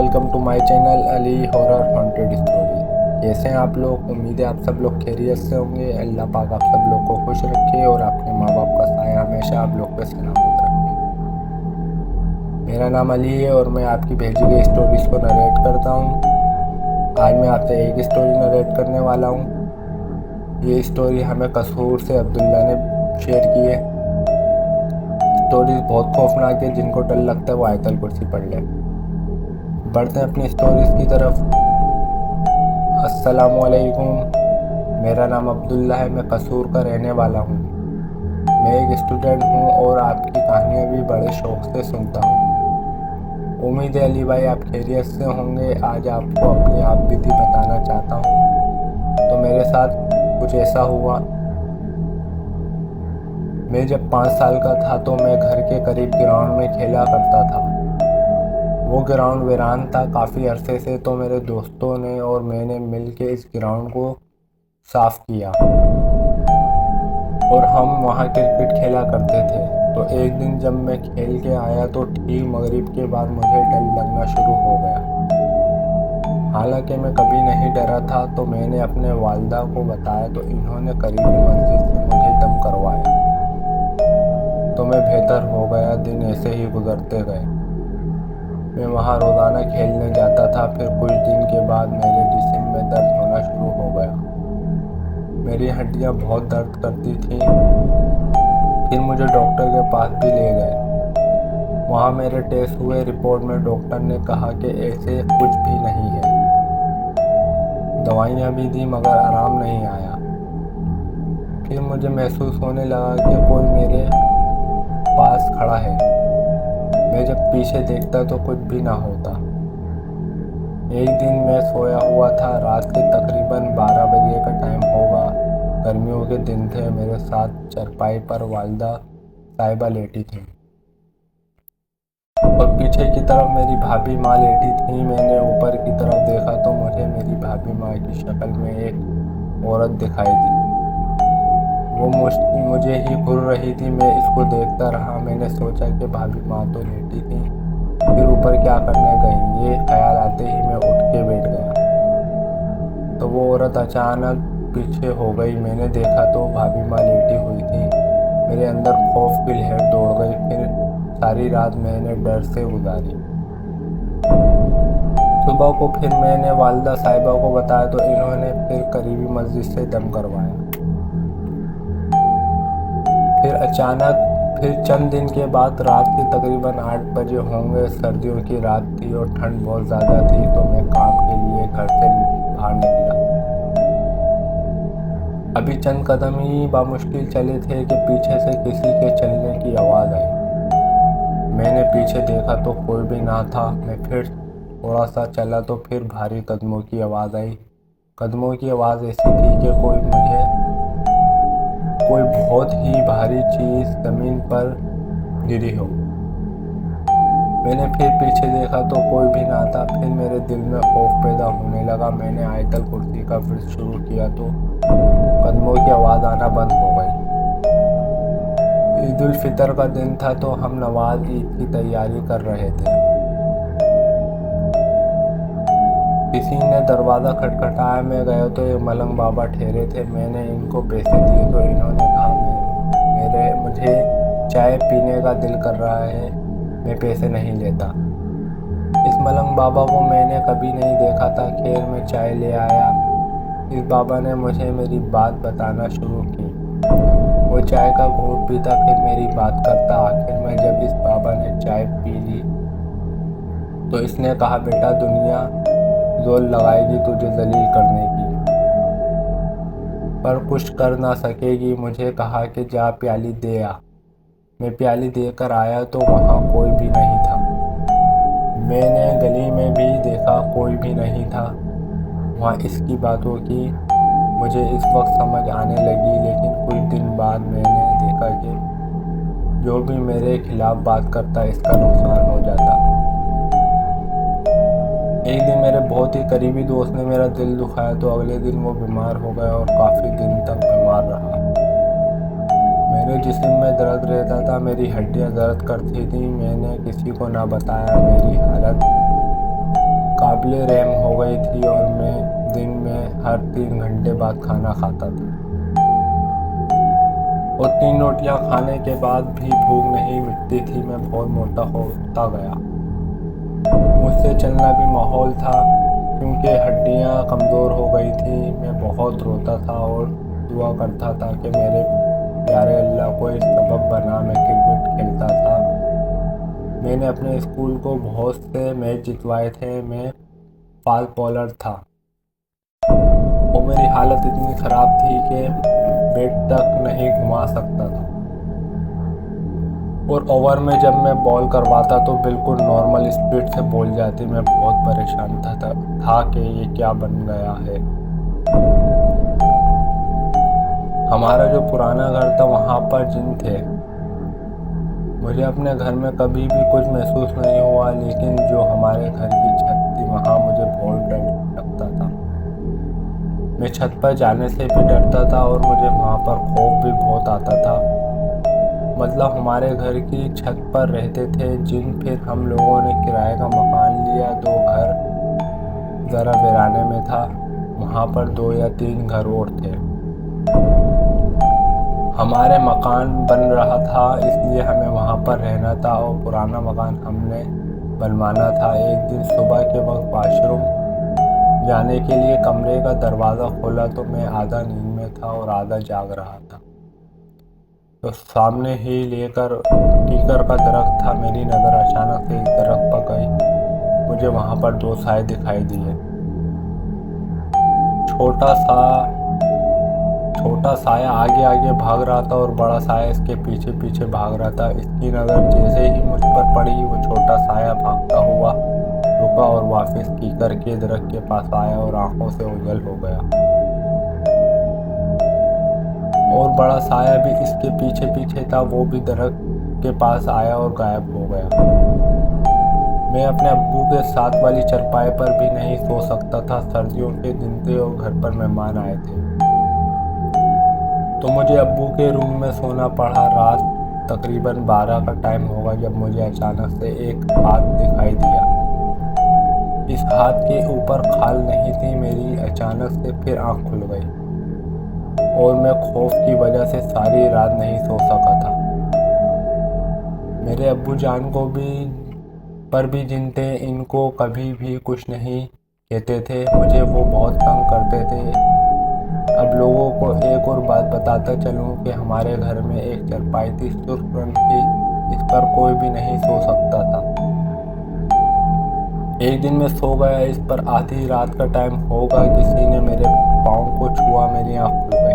Welcome to my channel Ali horror haunted story. कैसे हैं आप लोग? उम्मीद है आप सब लोग खैरियत से होंगे। अल्लाह पाक आप सब लोग को खुश रखे और अपने माँ बाप का साया हमेशा आप लोग पे सलामत रखे। मेरा नाम अली है और मैं आपकी भेजी गई स्टोरीज को नरेट करता हूँ। आज मैं आपसे एक स्टोरी नरेट करने वाला हूँ। ये स्टोरी हमें कसूर से अब्दुल्ला ने शेयर की है। स्टोरीज बहुत खौफनाक है, जिनको डर लगता है वो आयतल कुर्सी पढ़ ले। बढ़ते हैं अपनी स्टोरीज की तरफ। अस्सलामुअलैकुम, मेरा नाम अब्दुल्ला है। मैं कसूर का रहने वाला हूँ। मैं एक स्टूडेंट हूँ और आपकी कहानियाँ भी बड़े शौक से सुनता हूँ। उम्मीद है अली भाई आप खैरियत से होंगे। आज आपको अपनी आप बीती बताना चाहता हूँ। तो मेरे साथ कुछ ऐसा हुआ। मैं जब 5 साल का था तो मैं घर के करीब ग्राउंड में खेला करता था। वो ग्राउंड वीरान था काफ़ी अरसे से, तो मेरे दोस्तों ने और मैंने मिल के इस ग्राउंड को साफ़ किया और हम वहाँ क्रिकेट खेला करते थे। तो एक दिन जब मैं खेल के आया तो ठीक मगरिब के बाद मुझे डर लगना शुरू हो गया। हालांकि मैं कभी नहीं डरा था। तो मैंने अपने वालिदा को बताया तो इन्होंने करीबी मस्जिद से मुझे दम करवाया। तो मैं बेहतर हो गया। दिन ऐसे ही गुजरते गए। मैं वहाँ रोज़ाना खेलने जाता था। फिर कुछ दिन के बाद मेरे जिस्म में दर्द होना शुरू हो गया। मेरी हड्डियाँ बहुत दर्द करती थीं। फिर मुझे डॉक्टर के पास भी ले गए। वहाँ मेरे टेस्ट हुए। रिपोर्ट में डॉक्टर ने कहा कि ऐसे कुछ भी नहीं है। दवाइयाँ भी दी मगर आराम नहीं आया। फिर मुझे महसूस होने लगा कि कोई मेरे पास खड़ा है। मैं जब पीछे देखता तो कुछ भी ना होता। एक दिन मैं सोया हुआ था। रात के तकरीबन 12 बजे का टाइम होगा। गर्मियों के दिन थे। मेरे साथ चारपाई पर वालिदा साहिबा लेटी थी और पीछे की तरफ मेरी भाभी माँ लेटी थी। मैंने ऊपर की तरफ देखा तो मुझे मेरी भाभी माँ की शक्ल में एक औरत दिखाई दी। वो मुझे ही घूर रही थी। मैं इसको देखता रहा। मैंने सोचा कि भाभी माँ तो लेटी थी, फिर ऊपर क्या करने गई। ये ख्याल आते ही मैं उठ के बैठ गया। तो वो औरत अचानक पीछे हो गई। मैंने देखा तो भाभी माँ लेटी हुई थी। मेरे अंदर खौफ की लहर दौड़ गई। फिर सारी रात मैंने डर से गुजारी। सुबह को फिर मैंने वालिदा साहिबा को बताया तो इन्होंने फिर करीबी मस्जिद से दम करवाया। फिर चंद दिन के बाद रात के तकरीबन 8 बजे होंगे। सर्दियों की रात थी और ठंड बहुत ज़्यादा थी। तो मैं काम के लिए घर से बाहर निकला। अभी चंद कदम ही बामुश्किल चले थे कि पीछे से किसी के चलने की आवाज़ आई। मैंने पीछे देखा तो कोई भी ना था। मैं फिर थोड़ा सा चला तो फिर भारी कदमों की आवाज़ आई। कदमों की आवाज़ ऐसी थी कि कोई बहुत ही भारी चीज़ ज़मीन पर गिरी हो। मैंने फिर पीछे देखा तो कोई भी ना था। फिर मेरे दिल में खौफ पैदा होने लगा। मैंने आयतल कुर्सी का फिर शुरू किया तो कदमों की आवाज़ आना बंद हो गई। ईद उल फितर का दिन था तो हम नमाज ईद की तैयारी कर रहे थे। किसी ने दरवाज़ा खटखटाया। मैं गया तो ये मलंग बाबा ठहरे थे। मैंने इनको पैसे दिए तो इन्होंने कहा मुझे चाय पीने का दिल कर रहा है, मैं पैसे नहीं लेता। इस मलंग बाबा को मैंने कभी नहीं देखा था। खैर मैं चाय ले आया। इस बाबा ने मुझे मेरी बात बताना शुरू की। वो चाय का घूंट पीता फिर मेरी बात करता। आखिर में जब इस बाबा ने चाय पी ली तो इसने कहा, बेटा दुनिया जोर लगाएगी तुझे जलील करने की, पर कुछ कर ना सकेगी। मुझे कहा कि जा प्याली दे आ। मैं प्याली देकर आया तो वहाँ कोई भी नहीं था। मैंने गली में भी देखा, कोई भी नहीं था वहाँ। इसकी बातों की मुझे इस वक्त समझ आने लगी। लेकिन कुछ दिन बाद मैंने देखा कि जो भी मेरे खिलाफ बात करता इसका नुकसान हो जाता। एक दिन मेरे बहुत ही करीबी दोस्त ने मेरा दिल दुखाया तो अगले दिन वो बीमार हो गया और काफ़ी दिन तक बीमार रहा। मेरे जिस्म में दर्द रहता था, मेरी हड्डियां दर्द करती थी। मैंने किसी को ना बताया मेरी हालत। काबिल रहम हो गई थी और मैं दिन में हर 3 घंटे बाद खाना खाता था और 3 रोटियां खाने के बाद भी भूख नहीं मिटती थी। मैं बहुत मोटा होता गया। मुझसे चलना भी माहौल था क्योंकि हड्डियां कमज़ोर हो गई थी। मैं बहुत रोता था और दुआ करता था कि मेरे प्यारे अल्लाह कोई सबब बना। मैं क्रिकेट खेलता था। मैंने अपने स्कूल को बहुत से मैच जितवाए थे। मैं फास्ट बॉलर था और मेरी हालत इतनी ख़राब थी कि बैट तक नहीं घुमा सकता था और ओवर में जब मैं बॉल करवाता तो बिल्कुल नॉर्मल स्पीड से बॉल जाती। मैं बहुत परेशान था कि ये क्या बन गया है। हमारा जो पुराना घर था वहाँ पर जिन थे। मुझे अपने घर में कभी भी कुछ महसूस नहीं हुआ, लेकिन जो हमारे घर की छत थी वहाँ मुझे बहुत डर लगता था। मैं छत पर जाने से भी डरता था और मुझे वहाँ पर खौफ भी बहुत आता था। मतलब हमारे घर की छत पर रहते थे जिन। फिर हम लोगों ने किराए का मकान लिया। 2 घर ज़रा वीराने में था। वहाँ पर 2 या 3 घर और थे। हमारे मकान बन रहा था इसलिए हमें वहाँ पर रहना था और पुराना मकान हमने बनवाना था। एक दिन सुबह के वक्त वॉशरूम जाने के लिए कमरे का दरवाज़ा खोला तो मैं आधा नींद में था और आधा जाग रहा था। तो सामने ही लेकर कीकर का दरख्त था। मेरी नज़र अचानक से इस दरख्त पर गई। मुझे वहाँ पर 2 साए दिखाई दिए। छोटा साया आगे आगे भाग रहा था और बड़ा साया इसके पीछे पीछे भाग रहा था। इसकी नज़र जैसे ही मुझ पर पड़ी वो छोटा साया भागता हुआ रुका और वापस कीकर के दरख्त के पास आया और आंखों से ओझल हो गया और बड़ा साया भी इसके पीछे पीछे था। वो भी दरख्त के पास आया और गायब हो गया। मैं अपने अब्बू के साथ वाली चरपाई पर भी नहीं सो सकता था। सर्दियों के दिन थे और घर पर मेहमान आए थे तो मुझे अब्बू के रूम में सोना पड़ा। रात तकरीबन 12 का टाइम होगा जब मुझे अचानक से एक हाथ दिखाई दिया। इस हाथ के ऊपर खाल नहीं थी। मेरी अचानक से फिर आँख खुल गई और मैं खौफ की वजह से सारी रात नहीं सो सका था। मेरे अब्बू जान को भी जिन थे। इनको कभी भी कुछ नहीं कहते थे। मुझे वो बहुत तंग करते थे। अब लोगों को एक और बात बताता चलूँ कि हमारे घर में एक चारपाई थी सुर्ख रंग की। इस पर कोई भी नहीं सो सकता था। एक दिन मैं सो गया। इस पर आधी रात का टाइम होगा। किसी ने मेरे पाँव को छुआ। मेरी आँख खुल गई।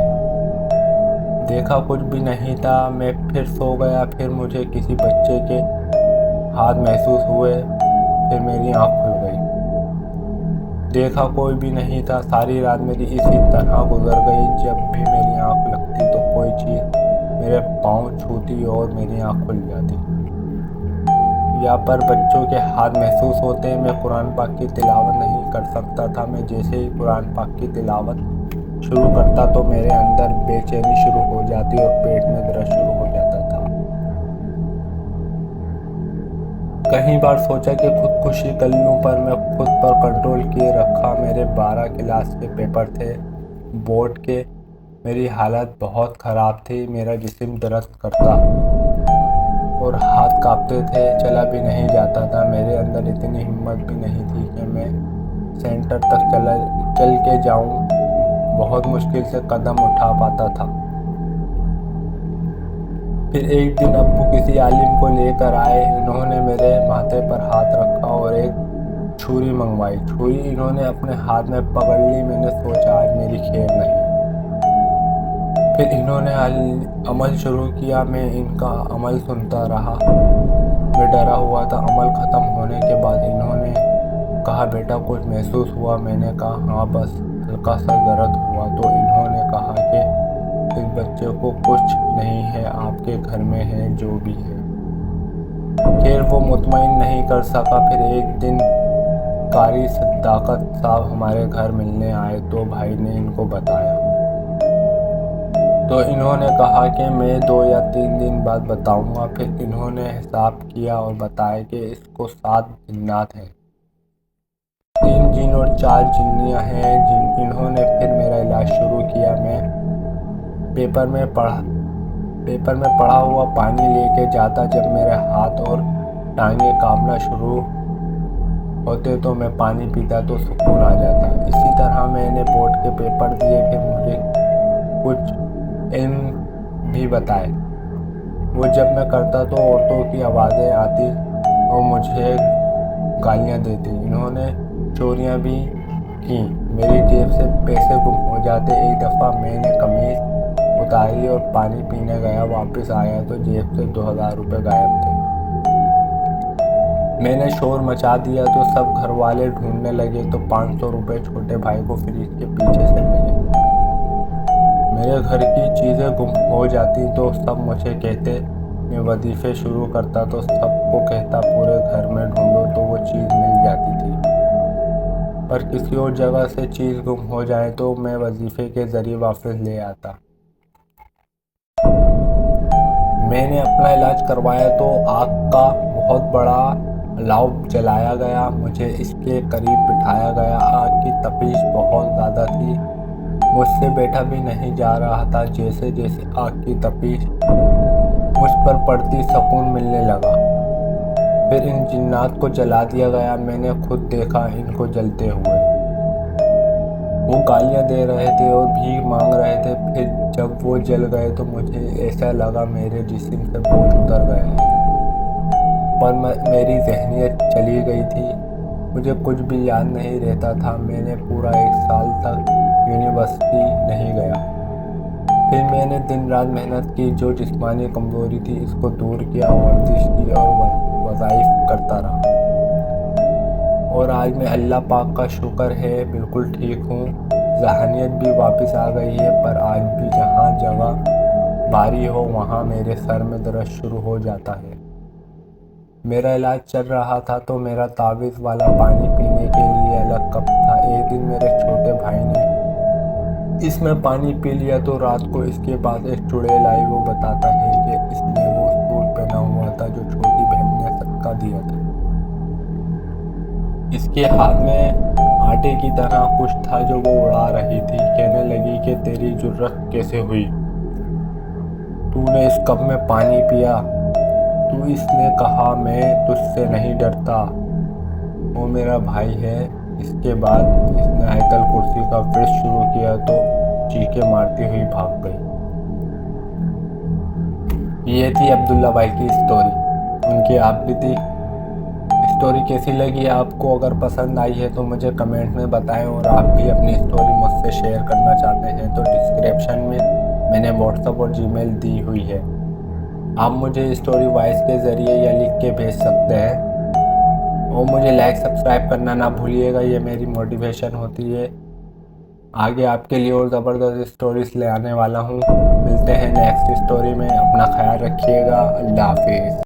देखा कुछ भी नहीं था। मैं फिर सो गया। फिर मुझे किसी बच्चे के हाथ महसूस हुए। फिर मेरी आँख खुल गई। देखा कोई भी नहीं था। सारी रात मेरी इसी तरह गुजर गई। जब भी मेरी आँख लगती तो कोई चीज़ मेरे पाँव छूती और मेरी आँख खुल जाती। यहाँ पर बच्चों के हाथ महसूस होते। मैं कुरान पाक की तिलावत नहीं कर सकता था। मैं जैसे ही कुरान पाक की तिलावत शुरू करता तो मेरे अंदर बेचैनी शुरू हो जाती और पेट में दर्द शुरू हो जाता था। कई बार सोचा कि खुदकुशी कर लूं पर मैं खुद पर कंट्रोल किए रखा। मेरे 12 क्लास के पेपर थे बोर्ड के। मेरी हालत बहुत ख़राब थी। मेरा जिस्म दर्द करता और हाथ कांपते थे। चला भी नहीं जाता था। मेरे अंदर इतनी हिम्मत भी नहीं थी कि मैं सेंटर तक चल के जाऊं। बहुत मुश्किल से कदम उठा पाता था। फिर एक दिन अब्बू किसी आलिम को लेकर आए। इन्होंने मेरे माथे पर हाथ रखा और एक छुरी मंगवाई। छुरी इन्होंने अपने हाथ में पकड़ ली। मैंने सोचा आज मेरी खैर नहीं। फिर इन्होंने अमल शुरू किया। मैं इनका अमल सुनता रहा। मैं डरा हुआ था। अमल ख़त्म होने के बाद इन्होंने कहा बेटा कुछ महसूस हुआ? मैंने कहा हाँ बस हल्का सा दर्द हुआ। तो इन्होंने कहा कि इस बच्चे को कुछ नहीं है, आपके घर में है जो भी है। खैर वो मुतमईन नहीं कर सका। फिर एक दिन कारी सद्दाकत साहब हमारे घर मिलने आए तो भाई ने इनको बताया। तो इन्होंने कहा कि मैं 2 या 3 दिन बाद बताऊंगा। फिर इन्होंने हिसाब किया और बताया कि इसको 7 जिन्नात हैं। 3 जिन और 4 जिन्नियाँ हैं इन्होंने फिर मेरा इलाज शुरू किया। मैं पेपर में पड़ा हुआ पानी लेके जाता। जब मेरे हाथ और टांगें कांपना शुरू होते तो मैं पानी पीता तो सुकून आ जाता। इसी तरह मैंने बोर्ड के पेपर दिए, फिर मुझे कुछ इल्म भी बताए। वो जब मैं करता तो औरतों की आवाज़ें आती और मुझे गालियाँ देती। इन्होंने चोरियाँ भी की, मेरी जेब से पैसे गुम हो जाते। एक दफ़ा मैंने कमीज़ उतारी और पानी पीने गया, वापस आया तो जेब से 2000 रुपये गायब थे। मैंने शोर मचा दिया तो सब घर वाले ढूंढने लगे तो 500 रुपये छोटे भाई को फ्रिज के पीछे से मिले। मेरे घर की चीज़ें गुम हो जाती तो सब मुझे कहते। मैं वजीफ़े शुरू करता तो सबको कहता पूरे घर में ढूंढो तो वो चीज़ मिल जाती थी। पर किसी और जगह से चीज़ गुम हो जाए तो मैं वजीफ़े के ज़रिए वापस ले आता। मैंने अपना इलाज करवाया तो आग का बहुत बड़ा लाव जलाया गया। मुझे इसके करीब बिठाया गया। आग की तपिश बहुत ज़्यादा थी, मुझसे बैठा भी नहीं जा रहा था। जैसे जैसे आग की तपिश मुझ पर पड़ती सुकून मिलने लगा। फिर इन जिन्नात को जला दिया गया। मैंने खुद देखा इनको जलते हुए। वो गालियाँ दे रहे थे और भीख मांग रहे थे। फिर जब वो जल गए तो मुझे ऐसा लगा मेरे जिस्म से बोझ उतर गया है। पर मेरी जहनियत चली गई थी, मुझे कुछ भी याद नहीं रहता था। मैंने पूरा 1 साल तक यूनिवर्सिटी नहीं गया। फिर मैंने दिन रात मेहनत की, जो जिस्मानी कमज़ोरी थी इसको दूर किया, वर्जिश की और वज़ाइफ करता रहा। और आज मैं अल्लाह पाक का शुक्र है बिल्कुल ठीक हूँ। ज़हनियत भी वापस आ गई है। पर आज भी जहाँ जगह भारी हो वहाँ मेरे सर में दर्द शुरू हो जाता है। मेरा इलाज चल रहा था तो मेरा तावीज़ वाला पानी पीने के लिए अलग कप था। एक दिन मेरे छोटे भाई ने इसमें पानी पी लिया तो रात को इसके पास एक चुड़ैल आई। वो बताता है कि इसने वो सूट पहना हुआ था जो छोटी बहन ने सदका दिया था। इसके हाथ में आटे की तरह कुछ था जो वो उड़ा रही थी। कहने लगी कि तेरी जुर्रत कैसे हुई, तूने इस कप में पानी पिया। तू इसने कहा मैं तुझसे नहीं डरता, वो मेरा भाई है। इसके बाद इसने आयतल कुर्सी का फिर शुरू किया तो चीखें मारती हुई भाग गई। ये थी अब्दुल्ला भाई की स्टोरी, उनकी आपबीती। स्टोरी कैसी लगी आपको? अगर पसंद आई है तो मुझे कमेंट में बताएं। और आप भी अपनी स्टोरी मुझसे शेयर करना चाहते हैं तो डिस्क्रिप्शन में मैंने व्हाट्सएप और जीमेल दी हुई है। आप मुझे स्टोरी वॉइस के ज़रिए या लिख के भेज सकते हैं। और मुझे लाइक सब्सक्राइब करना ना भूलिएगा, ये मेरी मोटिवेशन होती है। आगे आपके लिए और ज़बरदस्त स्टोरीज ले आने वाला हूँ। मिलते हैं नेक्स्ट स्टोरी में। अपना ख्याल रखिएगा। अल्लाह हाफिज़।